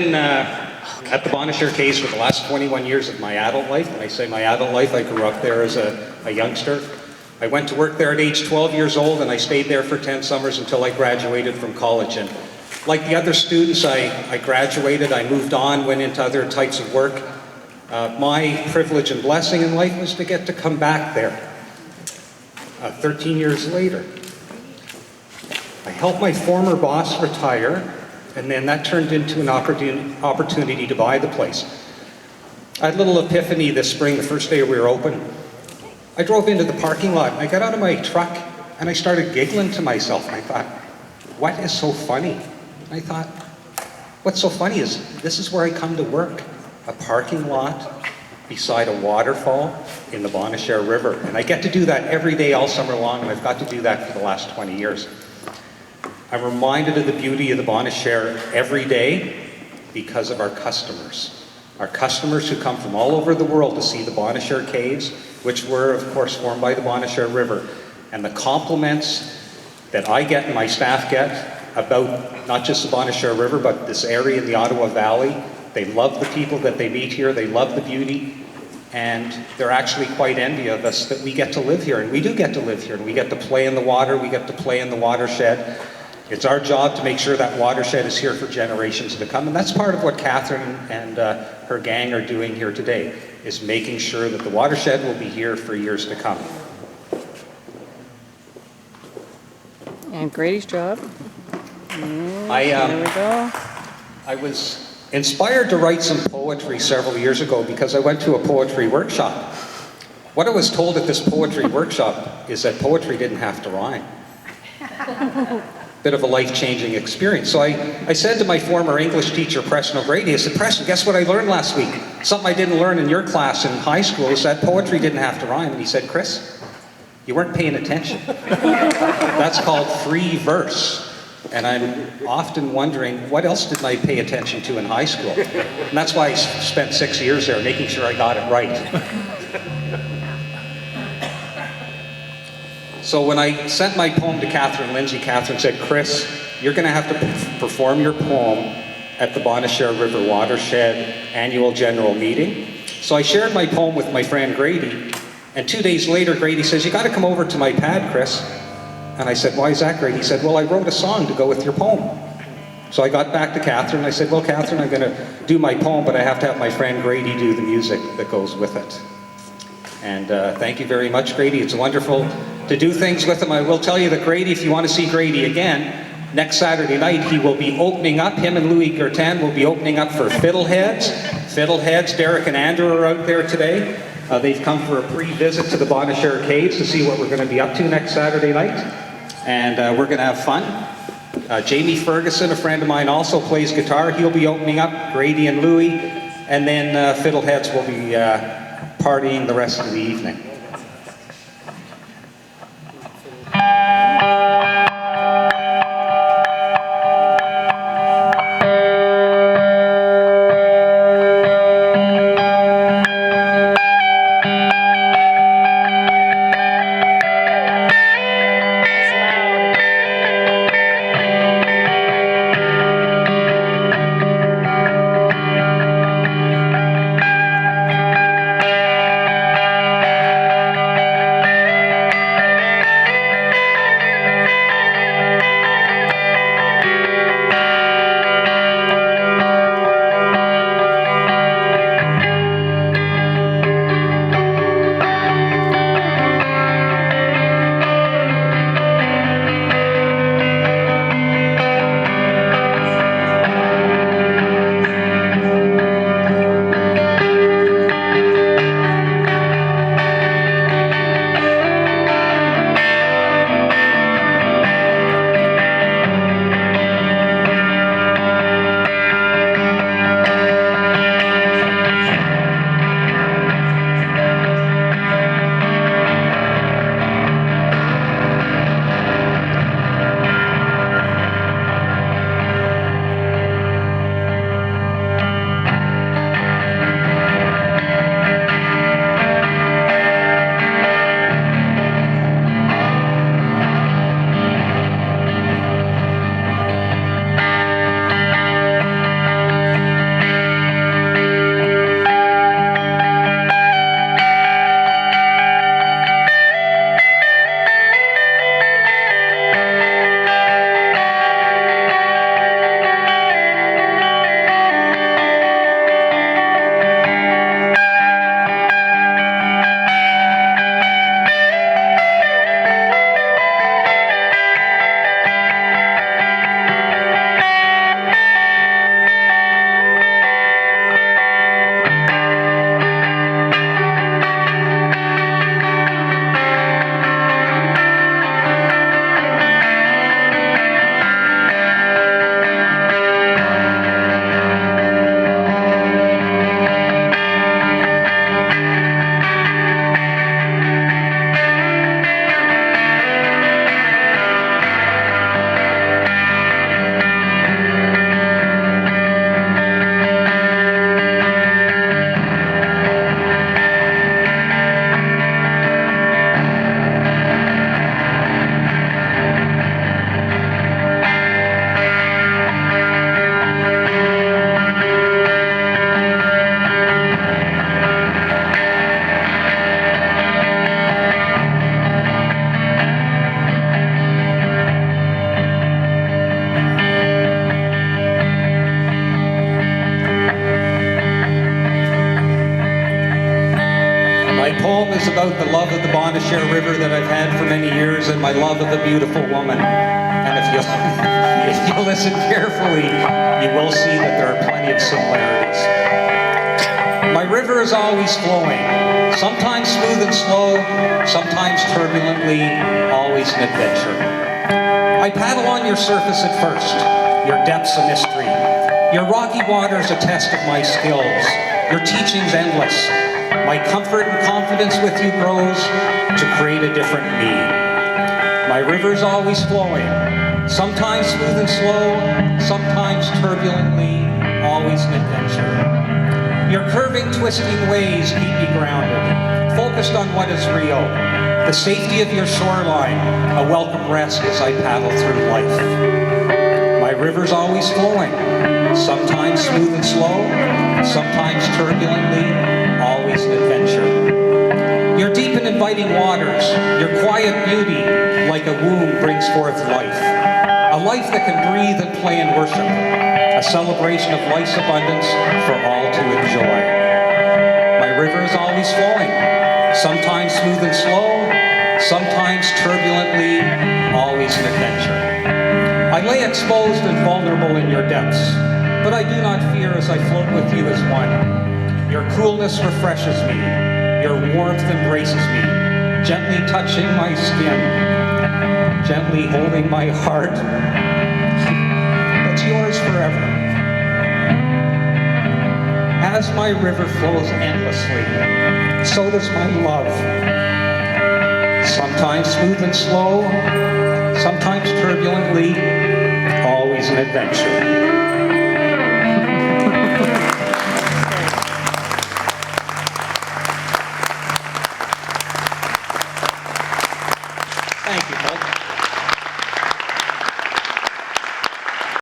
Been at the Bonnechere Caves for the last 21 years of my adult life. When I say my adult life, I grew up there as a youngster. I went to work there at age 12 years old, and I stayed there for 10 summers until I graduated from college. And like the other students, I graduated, I moved on, went into other types of work. My privilege and blessing in life was to get to come back there 13 years later. I helped my former boss retire, and then that turned into an opportunity to buy the place. I had a little epiphany this spring, the first day we were open. I drove into the parking lot, and I got out of my truck, and I started giggling to myself, and I thought, what is so funny? And I thought, what's so funny is this is where I come to work, a parking lot beside a waterfall in the Bonnechere River. And I get to do that every day all summer long, and I've got to do that for the last 20 years. I'm reminded of the beauty of the Bonnechere every day because of our customers. Our customers who come from all over the world to see the Bonnechere Caves, which were, of course, formed by the Bonnechere River. And the compliments that I get and my staff get about not just the Bonnechere River, but this area in the Ottawa Valley. They love the people that they meet here, they love the beauty, and they're actually quite envious of us that we get to live here. And we do get to live here, and we get to play in the water, we get to play in the watershed. It's our job to make sure that watershed is here for generations to come, and that's part of what Catherine and her gang are doing here today, is making sure that the watershed will be here for years to come. And Grady's job. There we go. I was inspired to write some poetry several years ago because I went to a poetry workshop. What I was told at this poetry workshop is that poetry didn't have to rhyme. Bit of a life-changing experience. So I said to my former English teacher, Preston O'Grady, I said, Preston, guess what I learned last week? Something I didn't learn in your class in high school is that poetry didn't have to rhyme. And he said, Chris, you weren't paying attention. That's called free verse. And I'm often wondering, what else didn't I pay attention to in high school? And that's why I spent 6 years there, making sure I got it right. So when I sent my poem to Catherine Lindsay, Catherine said, Chris, you're going to have to perform your poem at the Bonnechere River Watershed Annual General Meeting. So I shared my poem with my friend Grady, and 2 days later, Grady says, you got to come over to my pad, Chris. And I said, why is that, Grady? He said, well, I wrote a song to go with your poem. So I got back to Catherine, and I said, well, Catherine, I'm going to do my poem, but I have to have my friend Grady do the music that goes with it. And thank you very much, Grady. It's wonderful to do things with him. I will tell you that Grady, if you want to see Grady again, next Saturday night he will be opening up, him and Louis Gertin will be opening up for Fiddleheads. Fiddleheads, Derek and Andrew are out there today. They've come for a pre-visit to the Bonnechere Caves to see what we're going to be up to next Saturday night. And we're going to have fun. Jamie Ferguson, a friend of mine, also plays guitar. He'll be opening up, Grady and Louis. And then Fiddleheads will be partying the rest of the evening. is about the love of the Bonnechere River that I've had for many years and my love of a beautiful woman. And if you if you listen carefully, you will see that there are plenty of similarities. My river is always flowing, sometimes smooth and slow, sometimes turbulently, always an adventure. I paddle on your surface at first, your depths a mystery. Your rocky waters a test of my skills, your teachings endless. My comfort and confidence with you grows to create a different me. My river's always flowing, sometimes smooth and slow, sometimes turbulently, always an adventure. Your curving, twisting ways keep me grounded, focused on what is real. The safety of your shoreline, a welcome rest as I paddle through life. My river's always flowing, sometimes smooth and slow, sometimes turbulently, always an adventure. Your deep and inviting waters, your quiet beauty, like a womb brings forth life. A life that can breathe and play and worship. A celebration of life's abundance for all to enjoy. My river is always flowing, sometimes smooth and slow, sometimes turbulently, always an adventure. I lay exposed and vulnerable in your depths, but I do not fear as I float with you as one. Your coolness refreshes me, your warmth embraces me, gently touching my skin, gently holding my heart. That's yours forever. As my river flows endlessly, so does my love. Sometimes smooth and slow, sometimes turbulently, always an adventure.